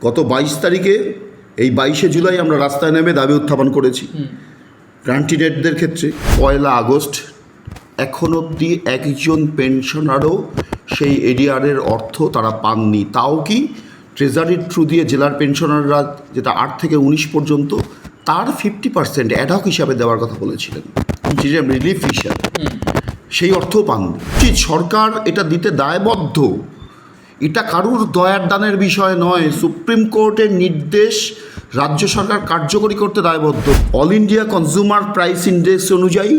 গত 22 তারিখে এই 22শে জুলাই আমরা রাস্তায় নেমে দাবি উত্থাপন করেছি গ্রান্টিডেডদের ক্ষেত্রে। 1 আগস্ট এখন অবধি একজন পেনশনারও সেই এডিআরের অর্থ তারা পাননি। তাও কি ট্রেজারির থ্রু দিয়ে জেলার পেনশনাররা, যেটা 8 থেকে 19 পর্যন্ত, তার 50% অ্যাডহক হিসাবে দেওয়ার কথা বলেছিলেন, যেটা রিলিফ হিসাবে, সেই অর্থও পাননি। সরকার এটা দিতে দায়বদ্ধ। এটা কারুর দয়ার দানের বিষয় নয়। সুপ্রিম কোর্টের নির্দেশ রাজ্য সরকার কার্যকরী করতে দায়বদ্ধ। All India consumer price index অনুযায়ী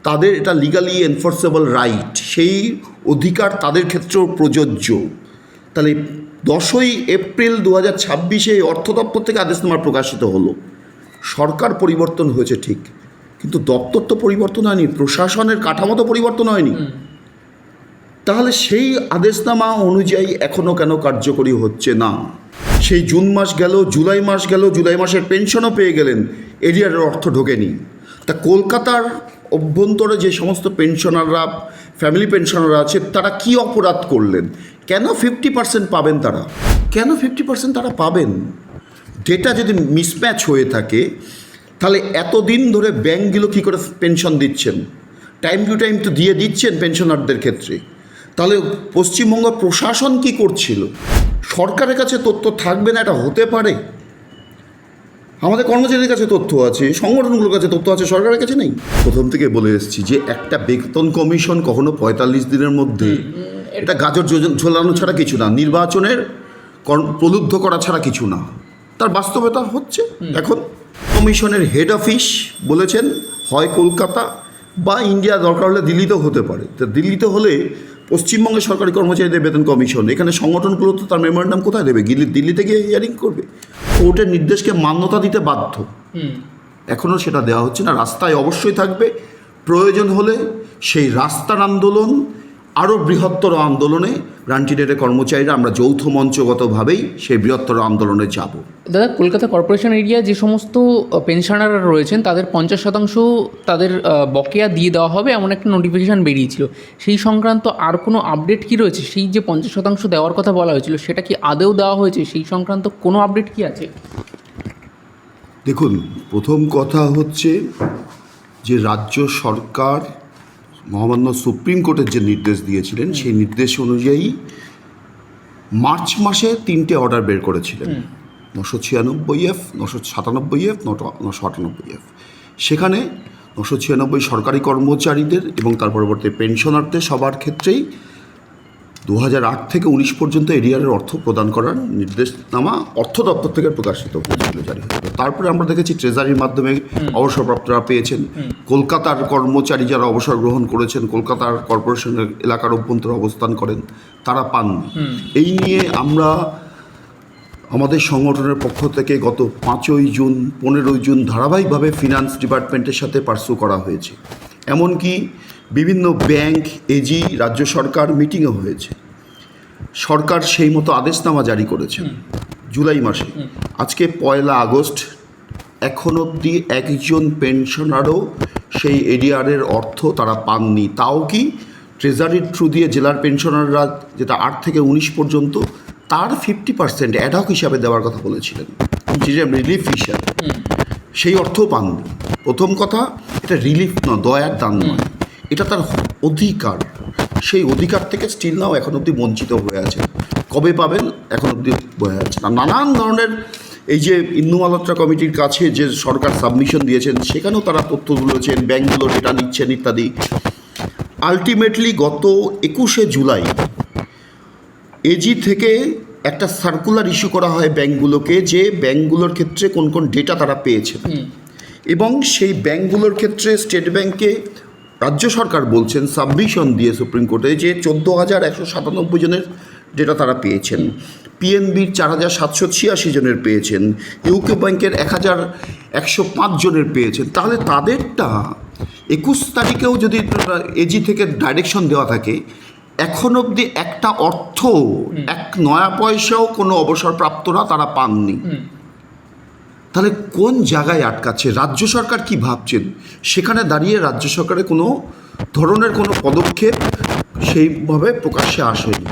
তাদের এটা লিগালি এনফোর্সেবল রাইট, সেই অধিকার তাদের ক্ষেত্রেও প্রযোজ্য। তাহলে 10ই এপ্রিল 2026 অর্থ দপ্তর থেকে আদেশনামা প্রকাশিত হলো। সরকার পরিবর্তন হয়েছে ঠিক, কিন্তু দপ্তর তো পরিবর্তন হয়নি, প্রশাসনের কাঠামো তো পরিবর্তন হয়নি। তাহলে সেই আদেশনামা অনুযায়ী এখনও কেন কার্যকরী হচ্ছে না? সেই জুন মাস গেল, জুলাই মাস গেল, জুলাই মাসের পেনশনও পেয়ে গেলেন, এরিয়ারের অর্থ ঢোকেনি। তা কলকাতার অভ্যন্তরে যে সমস্ত পেনশনাররা, ফ্যামিলি পেনশনাররা আছে, তারা কি অপরাধ করলেন? কেন 50% পাবেন তারা? কেন 50% তারা পাবেন? ডেটা যদি মিসম্যাচ হয়ে থাকে, তাহলে এতদিন ধরে ব্যাঙ্কগুলো কী করে পেনশন দিচ্ছেন? টাইম টু টাইম তো দিয়ে দিচ্ছেন পেনশনারদের ক্ষেত্রে। তাহলে পশ্চিমবঙ্গ প্রশাসন কি করছিল? সরকারের কাছে তথ্য থাকবে না, এটা হতে পারে? আমাদের কর্মচারীদের কাছে তথ্য আছে, সংগঠনগুলোর কাছে তথ্য আছে, সরকারের কাছে নেই। প্রথম থেকে বলে এসেছি যে একটা বেতন কমিশন কখনো 45 দিনের মধ্যে, এটা গাজর ঝোলানো ছাড়া কিছু না, নির্বাচনের প্রলুব্ধ করা ছাড়া কিছু না। তার বাস্তবতা হচ্ছে এখন কমিশনের হেড অফিস বলেছেন হয় কলকাতা বা ইন্ডিয়া, দরকার হলে দিল্লিতেও হতে পারে। তা দিল্লিতে হলে পশ্চিমবঙ্গের সরকারি কর্মচারীদের বেতন কমিশন, এখানে সংগঠনগুলো তো তার মেমোরেন্ডাম কোথায় দেবে? দিল্লিতে গিয়ে হিয়ারিং করবে। কোর্টের নির্দেশকে মান্যতা দিতে বাধ্য। এখনও সেটা দেওয়া হচ্ছে না। রাস্তায় অবশ্যই থাকবে, প্রয়োজন হলে সেই রাস্তার আন্দোলন, আরও বৃহত্তর আন্দোলনে গ্রান্টিডেডের কর্মচারীরা আমরা যৌথ মঞ্চগতভাবেই সেই বৃহত্তর আন্দোলনে যাব। দাদা, কলকাতা কর্পোরেশন এরিয়া যে সমস্ত পেনশনাররা রয়েছেন তাদের 50% তাদের বকেয়া দিয়ে দেওয়া হবে, এমন একটা নোটিফিকেশান বেরিয়েছিল। সেই সংক্রান্ত আর কোনো আপডেট কি রয়েছে? সেই যে 50% দেওয়ার কথা বলা হয়েছিল, সেটা কি আদেও দেওয়া হয়েছে? সেই সংক্রান্ত কোনো আপডেট কি আছে? দেখুন, প্রথম কথা হচ্ছে যে রাজ্য সরকার মহামান্য সুপ্রিম কোর্টের যে নির্দেশ দিয়েছিলেন, সেই নির্দেশ অনুযায়ী মার্চ মাসে 3টে অর্ডার বের করেছিলেন, 996F, 997F, 998F। সেখানে 996 সরকারি কর্মচারীদের এবং তার পরবর্তী পেনশনারদের সবার ক্ষেত্রেই 2008 থেকে 19 পর্যন্ত এরিয়ারের অর্থ প্রদান করার নির্দেশনামা অর্থ দপ্তর থেকে প্রকাশিত হয়েছিল, জারি হয়েছিল। তারপরে আমরা দেখেছি ট্রেজারির মাধ্যমে অবসরপ্রাপ্তরা পেয়েছেন। কলকাতার কর্মচারী যারা অবসর গ্রহণ করেছেন, কলকাতার কর্পোরেশনের এলাকার অভ্যন্তরে অবস্থান করেন, তারা পাননি। এই নিয়ে আমরা আমাদের সংগঠনের পক্ষ থেকে গত 5ই জুন, 15ই জুন ধারাবাহিকভাবে ফিনান্স ডিপার্টমেন্টের সাথে পার্সু করা হয়েছে। এমনকি বিভিন্ন ব্যাংক, এজি, রাজ্য সরকার মিটিংও হয়েছে। সরকার সেই মতো আদেশনামা জারি করেছেন জুলাই মাসে। আজকে 1 আগস্ট এখন অবধি একজন পেনশনারও সেই এডিআরের অর্থ তারা পাননি। তাও কি ট্রেজারির থ্রু দিয়ে জেলার পেনশনাররা, যেটা 8 থেকে 19 পর্যন্ত, তার 50% অ্যাডহক হিসাবে দেওয়ার কথা বলেছিলেন, যেটা রিলিফ হিসাবে, সেই অর্থও পাননি। প্রথম কথা, এটা রিলিফ নয়, দয়ার দান নয়, এটা তার অধিকার। সেই অধিকার থেকে স্টিল নাও এখন অবধি বঞ্চিত হয়ে আছে। কবে পাবেন এখন অবধি হয়ে আছে না। নানান ধরনের এই যে ইন্দু মালহোত্রা কমিটির কাছে যে সরকার সাবমিশন দিয়েছেন, সেখানেও তারা তথ্য তুলেছেন, ব্যাঙ্কগুলো ডেটা নিচ্ছেন ইত্যাদি। আলটিমেটলি গত 21শে জুলাই এজি থেকে একটা সার্কুলার ইস্যু করা হয় ব্যাঙ্কগুলোকে, যে ব্যাঙ্কগুলোর ক্ষেত্রে কোন কোন ডেটা তারা পেয়েছে, এবং সেই ব্যাঙ্কগুলোর ক্ষেত্রে স্টেট ব্যাঙ্কে রাজ্য সরকার বলছেন সাবমিশন দিয়ে সুপ্রিম কোর্টে যে 14,197 জনের ডেটা তারা পেয়েছেন, পিএনবির 4,786 জনের পেয়েছেন, ইউকো ব্যাংকের 1,105 জনের পেয়েছেন। তাহলে তাদেরটা 21 তারিখেও যদি এজি থেকে ডাইরেকশন দেওয়া থাকে, এখন অবধি একটা অর্থ, 1 নয়া পয়সাও কোনো অবসরপ্রাপ্তরা তারা পাননি। তাহলে কোন জায়গায় আটকাচ্ছে? রাজ্য সরকার কি ভাবছেন? সেখানে দাঁড়িয়ে রাজ্য সরকারের কোনো ধরনের কোনো পদক্ষেপ সেইভাবে প্রকাশ্যে আসেনি।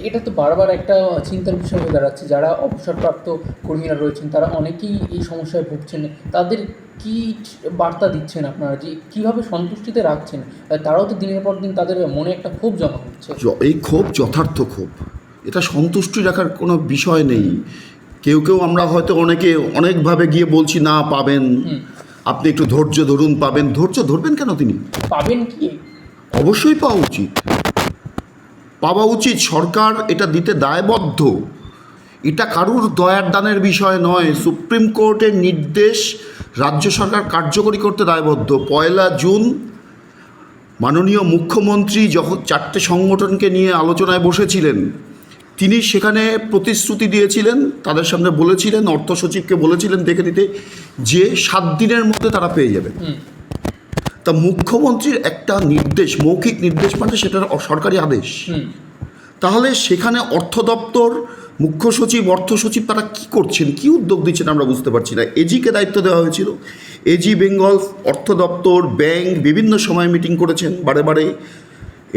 এটা তো বারবার একটা চিন্তার বিষয় হয়ে দাঁড়াচ্ছে, যারা অবসরপ্রাপ্ত কর্মীরা রয়েছেন তারা অনেকেই এই সমস্যায় ভুগছেন। তাদের কি বার্তা দিচ্ছেন আপনারা, যে কীভাবে সন্তুষ্টিতে রাখছেন? তারাও তো দিনের পর দিন তাদের মনে একটা ক্ষোভ জমা হচ্ছে। এই ক্ষোভ যথার্থ ক্ষোভ, এটা সন্তুষ্টি রাখার কোনো বিষয় নেই। কেউ কেউ আমরা হয়তো অনেকে অনেকভাবে গিয়ে বলছি না পাবেন, আপনি একটু ধৈর্য ধরুন, পাবেন। ধৈর্য ধরবেন কেন? তিনি পাবেন কি? অবশ্যই পাওয়া উচিত, পাওয়া উচিত। সরকার এটা দিতে দায়বদ্ধ। এটা কারুর দয়ার দানের বিষয় নয়। সুপ্রিম কোর্টের নির্দেশ রাজ্য সরকার কার্যকরী করতে দায়বদ্ধ। 1 জুন মাননীয় মুখ্যমন্ত্রী যখন 4টে সংগঠনকে নিয়ে আলোচনায় বসেছিলেন, তিনি সেখানে প্রতিশ্রুতি দিয়েছিলেন, তাদের সামনে বলেছিলেন, অর্থ সচিবকে বলেছিলেন দেখে নিতে, যে 7 দিনের মধ্যে তারা পেয়ে যাবেন। তা মুখ্যমন্ত্রীর একটা নির্দেশ, মৌখিক নির্দেশ, মানে সেটার সরকারি আদেশ। তাহলে সেখানে অর্থ দপ্তর, মুখ্য সচিব, অর্থ সচিব তারা কী করছেন, কী উদ্যোগ দিচ্ছেন আমরা বুঝতে পারছি না। এজিকে দায়িত্ব দেওয়া হয়েছিল, এজি বেঙ্গল, অর্থ দপ্তর, ব্যাংক বিভিন্ন সময় মিটিং করেছেন বারে বারে।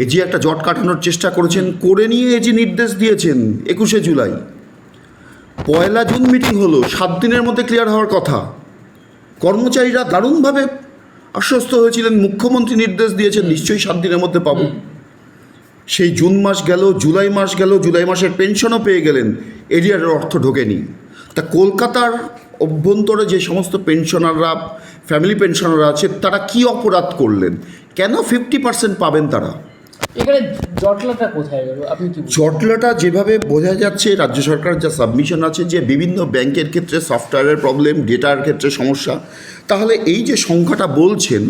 এজি একটা জট কাটানোর চেষ্টা করেছেন, করে নিয়ে এজি নির্দেশ দিয়েছেন 21শে জুলাই। 1 জুন মিটিং হলো, 7 দিনের মধ্যে ক্লিয়ার হওয়ার কথা। কর্মচারীরা দারুণভাবে আশ্বস্ত হয়েছিলেন, মুখ্যমন্ত্রী নির্দেশ দিয়েছেন নিশ্চয়ই 7 দিনের মধ্যে পাবো। সেই জুন মাস গেল, জুলাই মাস গেল, জুলাই মাসের পেনশনও পেয়ে গেলেন, এরিয়ারের অর্থ ঢোকেনি। তা কলকাতার অভ্যন্তরে যে সমস্ত পেনশনাররা, ফ্যামিলি পেনশনাররা আছে, তারা কি অপরাধ করলেন? কেন 50% পাবেন তারা? এখানে জটলাটা কোথায় গেল আপনি কি বলছেন? জটলাটা যেভাবে বোঝা যাচ্ছে, রাজ্য সরকার যা সাবমিশন আছে, যে বিভিন্ন ব্যাংকের ক্ষেত্রে সফটওয়্যারের প্রবলেম, ডেটার ক্ষেত্রে সমস্যা। তাহলে এই যে সংখ্যাটা বলছেন,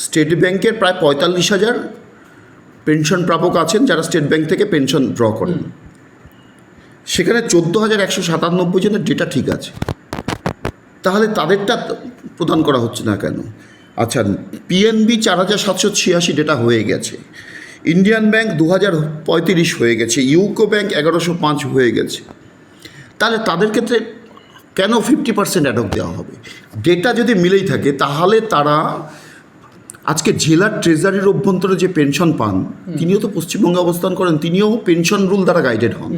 স্টেট ব্যাংকের প্রায় 45,000 পেনশন প্রাপক আছেন যারা স্টেট ব্যাংক থেকে পেনশন ড্র করেন। সেখানে 14,197 জনের ডেটা ঠিক আছে, তাহলে তাদেরটা প্রদান করা হচ্ছে না কেন? আচ্ছা, পিএনবি 4,786 ডেটা হয়ে গেছে, ইন্ডিয়ান ব্যাংক 2,035 হয়ে গেছে, ইউকো ব্যাংক 1,105 হয়ে গেছে। তাহলে তাদের ক্ষেত্রে কেন 50% অ্যাডক দেওয়া হবে? ডেটা যদি মিলেই থাকে তাহলে তারা আজকে জেলার ট্রেজারির অভ্যন্তরে যে পেনশন পান, তিনিও তো পশ্চিমবঙ্গে অবস্থান করেন, তিনিও পেনশন রুল দ্বারা গাইডেড হন।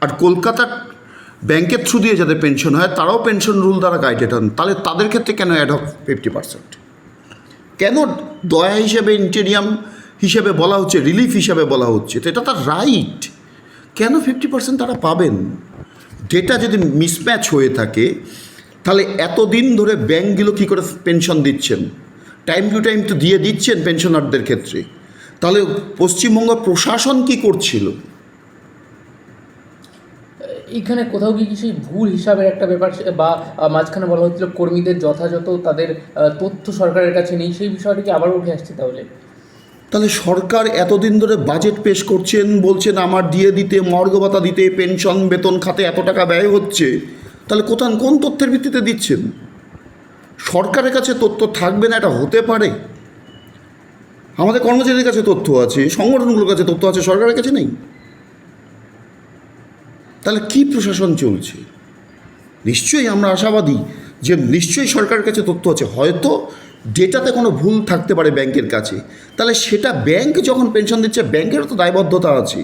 আর কলকাতার ব্যাংকের থ্রু দিয়ে যাদের পেনশন হয় তারাও পেনশন রুল দ্বারা গাইডেড হন। তাহলে তাদের ক্ষেত্রে কেন অ্যাডক 50%? কেন দয়া হিসেবে, ইন্টেরিয়াম হিসেবে বলা হচ্ছে, রিলিফ হিসেবে বলা হচ্ছে? তো এটা তার রাইট। কেন 50% তারা পাবেন? ডেটা যদি মিসম্যাচ হয়ে থাকে, তাহলে এতদিন ধরে ব্যাংকগুলো কী করে পেনশন দিচ্ছেন? টাইম টু টাইম তো দিয়ে দিচ্ছেন পেনশনারদের ক্ষেত্রে। তাহলে পশ্চিমবঙ্গ প্রশাসন কি করছিল? এখানে কোথাও কি সেই ভুল হিসাবের একটা ব্যাপার, বা মাঝখানে বলা হচ্ছিল কর্মীদের যথাযথ তাদের তথ্য সরকারের কাছে নেই, সেই বিষয়টা কি আবার উঠে আসছে? তাহলে সরকার এতদিন ধরে বাজেট পেশ করছেন, বলছেন আমার দিয়ে দিতে, মর্গ ভাতা দিতে, পেনশন বেতন খাতে এত টাকা ব্যয় হচ্ছে, তাহলে কোন তথ্যের ভিত্তিতে দিচ্ছেন? সরকারের কাছে তথ্য থাকবে না এটা হতে পারে? আমাদের কর্মচারীদের কাছে তথ্য আছে, সংগঠনগুলোর কাছে তথ্য আছে, সরকারের কাছে নেই। তাহলে কি প্রশাসন চলছে? নিশ্চয়ই আমরা আশাবাদী যে নিশ্চয়ই সরকারের কাছে তথ্য আছে, হয়তো ডেটাতে কোনো ভুল থাকতে পারে ব্যাংকের কাছে। তাহলে সেটা ব্যাংক যখন পেনশন দিচ্ছে, ব্যাংকেরও তো দায়বদ্ধতা আছে।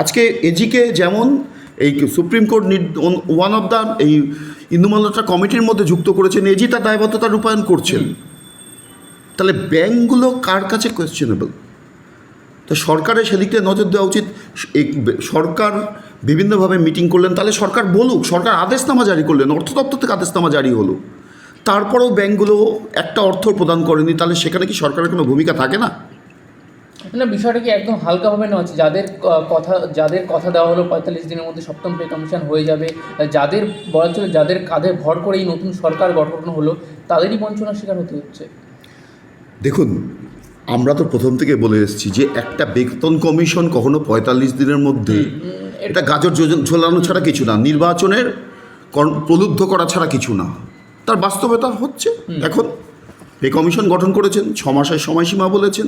আজকে এজিকে যেমন এই supreme court one of the এই ইন্দু মালহোত্রা কমিটির মধ্যে যুক্ত করেছেন, এজি তার দায়বদ্ধতা রূপায়ণ করছেন। তাহলে ব্যাংকগুলো কার কাছে কোয়েশ্চেনেবল? তো সরকারের সেদিকে নজর দেওয়া উচিত। এই সরকার বিভিন্নভাবে মিটিং করলেন, তাহলে সরকার বলুক, সরকার আদেশনামা জারি করলেন, অর্থ দপ্তর থেকে আদেশনামা জারি হলো, তারপরেও ব্যাংকগুলো একটা অর্থ প্রদান করেনি, তাহলে সেখানে কি সরকারের কোনো ভূমিকা থাকে না? না, বিষয়টা কি একদম হালকাভাবে নেওয়া হচ্ছে? যাদের কথা দেওয়া হলো 45 দিনের মধ্যে সপ্তম পে কমিশন হয়ে যাবে, যাদের বলা চলে যাদের কাঁধে ভর করে এই নতুন সরকার গঠন হলো, তাদেরই বঞ্চনার শিকার হতে হচ্ছে। দেখুন, আমরা তো প্রথম থেকে বলে এসেছি যে একটা বেতন কমিশন কখনো 45 দিনের মধ্যে, এটা গাজর ঝোলানো ছাড়া কিছু না, নির্বাচনের প্রলুব্ধ করা ছাড়া কিছু না। তার বাস্তবতা হচ্ছে এখন পে কমিশন গঠন করেছেন, 6 মাসের সময়সীমা বলেছেন।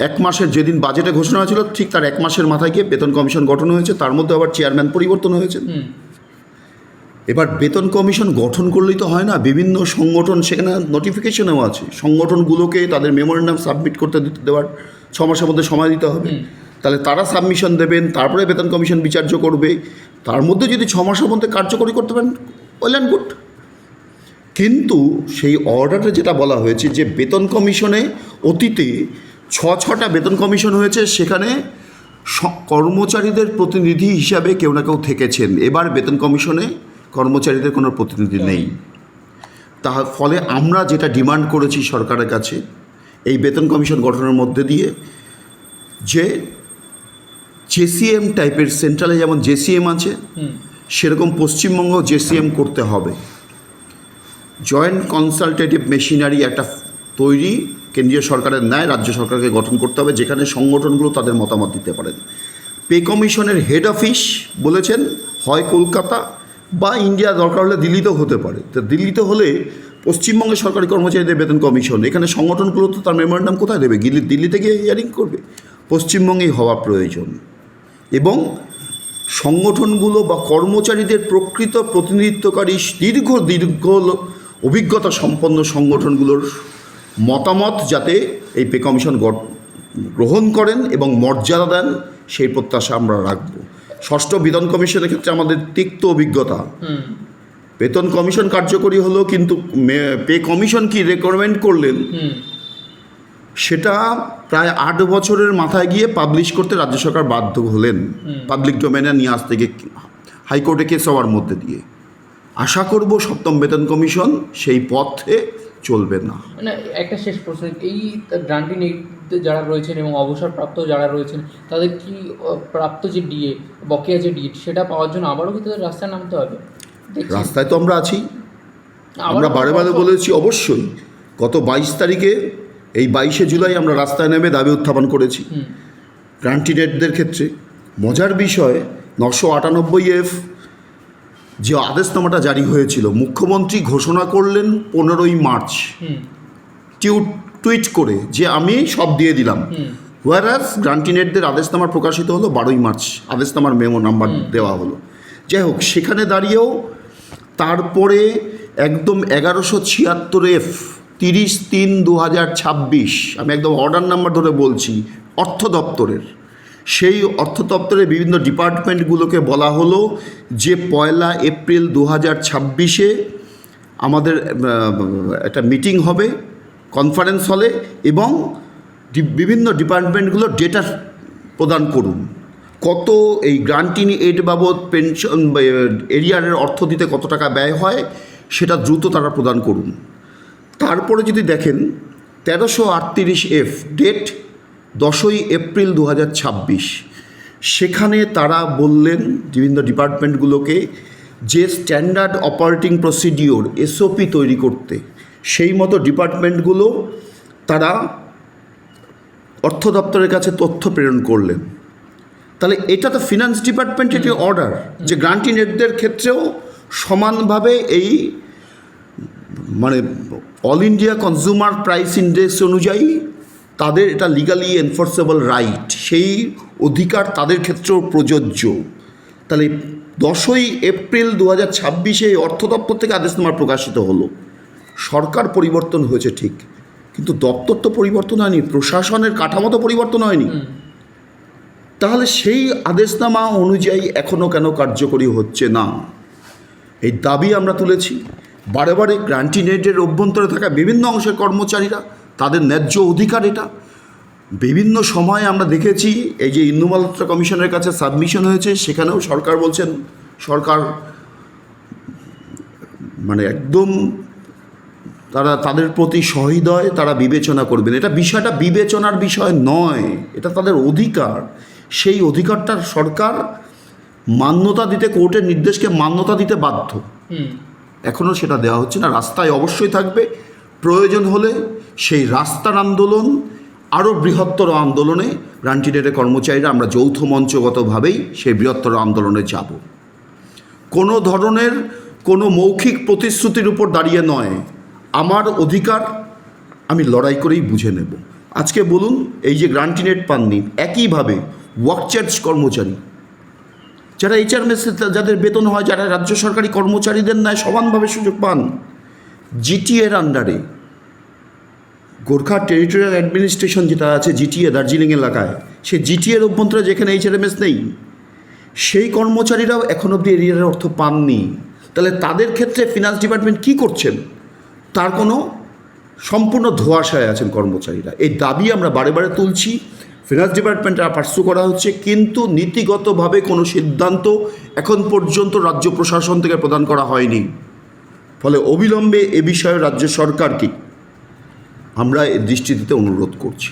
1 মাসের যেদিন বাজেটে ঘোষণা হয়েছিল ঠিক তার 1 মাসের মাথায় গিয়ে বেতন কমিশন গঠন হয়েছে, তার মধ্যে আবার চেয়ারম্যান পরিবর্তন হয়েছে। এবার বেতন কমিশন গঠন করলেই তো হয় না, বিভিন্ন সংগঠন সেখানে নোটিফিকেশনেও আছে, সংগঠনগুলোকে তাদের মেমোরেন্ডাম সাবমিট করতে দেওয়ার 6 মাসের মধ্যে সময় দিতে হবে। তাহলে তারা সাবমিশন দেবেন, তারপরে বেতন কমিশন বিচার্য করবে। তার মধ্যে যদি 6 মাসের মধ্যে কার্যকরী করতে পারেন, ওয়েল অ্যান্ড গুড। কিন্তু সেই অর্ডারে যেটা বলা হয়েছে যে বেতন কমিশনে অতীতে 6টা বেতন কমিশন হয়েছে, সেখানে কর্মচারীদের প্রতিনিধি হিসাবে কেউ না কেউ থেকেছেন। এবার বেতন কমিশনে কর্মচারীদের কোনো প্রতিনিধি নেই। তার ফলে আমরা যেটা ডিমান্ড করেছি সরকারের কাছে এই বেতন কমিশন গঠনের মধ্যে দিয়ে, যে জেসিএম টাইপের, সেন্ট্রালে যেমন জেসিএম আছে সেরকম পশ্চিমবঙ্গ জেসিএম করতে হবে। জয়েন্ট কনসালটেটিভ মেশিনারি একটা তৈরি কেন্দ্রীয় সরকারের ন্যায় রাজ্য সরকারকে গঠন করতে হবে, যেখানে সংগঠনগুলো তাদের মতামত দিতে পারেন। পে কমিশনের হেড অফিস বলেছেন হয় কলকাতা বা ইন্ডিয়া, দরকার হলে দিল্লিতেও হতে পারে। তো দিল্লিতে হলে পশ্চিমবঙ্গের সরকারি কর্মচারীদের বেতন কমিশন, এখানে সংগঠনগুলো তো তার মেমোরেন্ডাম কোথায় দেবে? দিল্লিতে গিয়ে হিয়ারিং করবে। পশ্চিমবঙ্গেই হওয়া প্রয়োজন, এবং সংগঠনগুলো বা কর্মচারীদের প্রকৃত প্রতিনিধিত্বকারী দীর্ঘ অভিজ্ঞতা সম্পন্ন সংগঠনগুলোর মতামত যাতে এই পে কমিশন গ্রহণ করেন এবং মর্যাদা দেন, সেই প্রত্যাশা আমরা রাখব। 6ষ্ঠ বেতন কমিশনের ক্ষেত্রে আমাদের তিক্ত অভিজ্ঞতা। বেতন কমিশন কার্যকরী হলো, কিন্তু পে কমিশন কি রেকমেন্ড করলেন সেটা প্রায় 8 বছরের মাথায় গিয়ে পাবলিশ করতে রাজ্য সরকার বাধ্য হলেন, পাবলিক ডোমেনে নিয়ে আসতে গিয়ে হাইকোর্টে কেস হওয়ার মধ্যে দিয়ে। আশা করব 7ম বেতন কমিশন সেই পথে চলবে না। মানে একটা শেষ প্রশ্ন, এই গ্রান্টি নিতে যারা রয়েছেন এবং অবসরপ্রাপ্ত যারা রয়েছেন তাদের কি প্রাপ্ত যে ডিএ, বকেয়া যে ডিএ, সেটা পাওয়ার জন্য আবারও কি তাদের রাস্তায় নামতে হবে? রাস্তায় তো আমরা আছি, আমরা বারে বারে বলেছি। অবশ্যই গত 22 তারিখে, এই 22শে জুলাই আমরা রাস্তায় নেমে দাবি উত্থাপন করেছি গ্রান্টিনেটদের ক্ষেত্রে। মজার বিষয়, 998F যে আদেশনামাটা জারি হয়েছিল, মুখ্যমন্ত্রী ঘোষণা করলেন 15ই মার্চ টুইট করে যে আমি সব দিয়ে দিলাম, ওয়ারাস গ্রান্টিনেটদের আদেশনামা প্রকাশিত হলো 12ই মার্চ, আদেশনামার মেমো নাম্বার দেওয়া হলো। যাই হোক, সেখানে দাঁড়িয়েও তারপরে একদম 1176F 30/3/2026, আমি একদম অর্ডার নাম্বার ধরে বলছি, অর্থ দপ্তরের, সেই অর্থ দপ্তরের বিভিন্ন ডিপার্টমেন্টগুলোকে বলা হলো যে 1 এপ্রিল 2026-এ আমাদের একটা মিটিং হবে কনফারেন্স হলে, এবং বিভিন্ন ডিপার্টমেন্টগুলো ডেটা প্রদান করুন, কত এই গ্রান্টিন এড বাবদ পেনশন এরিয়ারের অর্থ দিতে কত টাকা ব্যয় হয় সেটা দ্রুত তারা প্রদান করুন। তারপরে যদি দেখেন 1338F ডেট 10ই এপ্রিল 2026, সেখানে তারা বললেন বিভিন্ন ডিপার্টমেন্টগুলোকে যে স্ট্যান্ডার্ড অপারেটিং প্রসিডিওর এসওপি তৈরি করতে, সেই মতো ডিপার্টমেন্টগুলো তারা অর্থ দপ্তরের কাছে তথ্য প্রেরণ করলেন। তাহলে এটা তো ফিনান্স ডিপার্টমেন্টের অর্ডার যে গ্রান্টিনেটদের ক্ষেত্রেও সমানভাবে এই মানে all India consumer price index অনুযায়ী তাদের এটা লিগালি এনফোর্সেবল রাইট, সেই অধিকার তাদের ক্ষেত্রেও প্রযোজ্য। তাহলে 10ই এপ্রিল 2026-এ অর্থ দপ্তর থেকে আদেশনামা প্রকাশিত হলো। সরকার পরিবর্তন হয়েছে ঠিক, কিন্তু দপ্তর তো পরিবর্তন হয়নি, প্রশাসনের কাঠামো তো পরিবর্তন হয়নি। তাহলে সেই আদেশনামা অনুযায়ী এখনও কেন কার্যকরী হচ্ছে না? এই দাবি আমরা তুলেছি বারে বারে। গ্রান্টিনেটের অভ্যন্তরে থাকা বিভিন্ন অংশের কর্মচারীরা, তাদের ন্যায্য অধিকার এটা। বিভিন্ন সময়ে আমরা দেখেছি এই যে ইন্দু মালহোত্রা কমিশনের কাছে সাবমিশন হয়েছে, সেখানেও সরকার বলছেন, সরকার মানে একদম তারা তাদের প্রতি সহৃদয়, তারা বিবেচনা করবেন। এটা বিষয়টা বিবেচনার বিষয় নয়, এটা তাদের অধিকার। সেই অধিকারটার সরকার মান্যতা দিতে, কোর্টের নির্দেশকে মান্যতা দিতে বাধ্য। এখনও সেটা দেওয়া হচ্ছে না। রাস্তায় অবশ্যই থাকবে, প্রয়োজন হলে সেই রাস্তার আন্দোলন, আরও বৃহত্তর আন্দোলনে গ্রান্টিনেটের কর্মচারীরা আমরা যৌথ মঞ্চগতভাবেই সেই বৃহত্তর আন্দোলনে যাব। কোনো ধরনের কোনো মৌখিক প্রতিশ্রুতির উপর দাঁড়িয়ে নয়, আমার অধিকার আমি লড়াই করেই বুঝে নেব। আজকে বলুন, এই যে গ্রান্টিনেট পাননি, একইভাবে ওয়ার্ক চার্জ কর্মচারী যারা এইচআরএমএসে যাদের বেতন হয়, যারা রাজ্য সরকারি কর্মচারীদের ন্যায় সমানভাবে সুযোগ পান, জিটিএর আন্ডারে গোর্খা টেরিটোরিয়াল অ্যাডমিনিস্ট্রেশন যেটা আছে জিটিএ দার্জিলিং এলাকায়, সে জিটিএর অভ্যন্তরে যেখানে HRMS নেই, সেই কর্মচারীরাও এখন অবধি এরিয়ারের অর্থ পাননি। তাহলে তাদের ক্ষেত্রে ফিনান্স ডিপার্টমেন্ট কী করছেন তার কোনো সম্পূর্ণ ধোঁয়াশায় আছেন কর্মচারীরা। এই দাবি আমরা বারে বারে তুলছি, ফিনান্স ডিপার্টমেন্টে পার্সু করা হচ্ছে, কিন্তু নীতিগতভাবে কোনো সিদ্ধান্ত এখন পর্যন্ত রাজ্য প্রশাসন থেকে প্রদান করা হয়নি। ফলে অবিলম্বে এ বিষয়ে রাজ্য সরকারকে আমরা এর দৃষ্টি দিতে অনুরোধ করছি।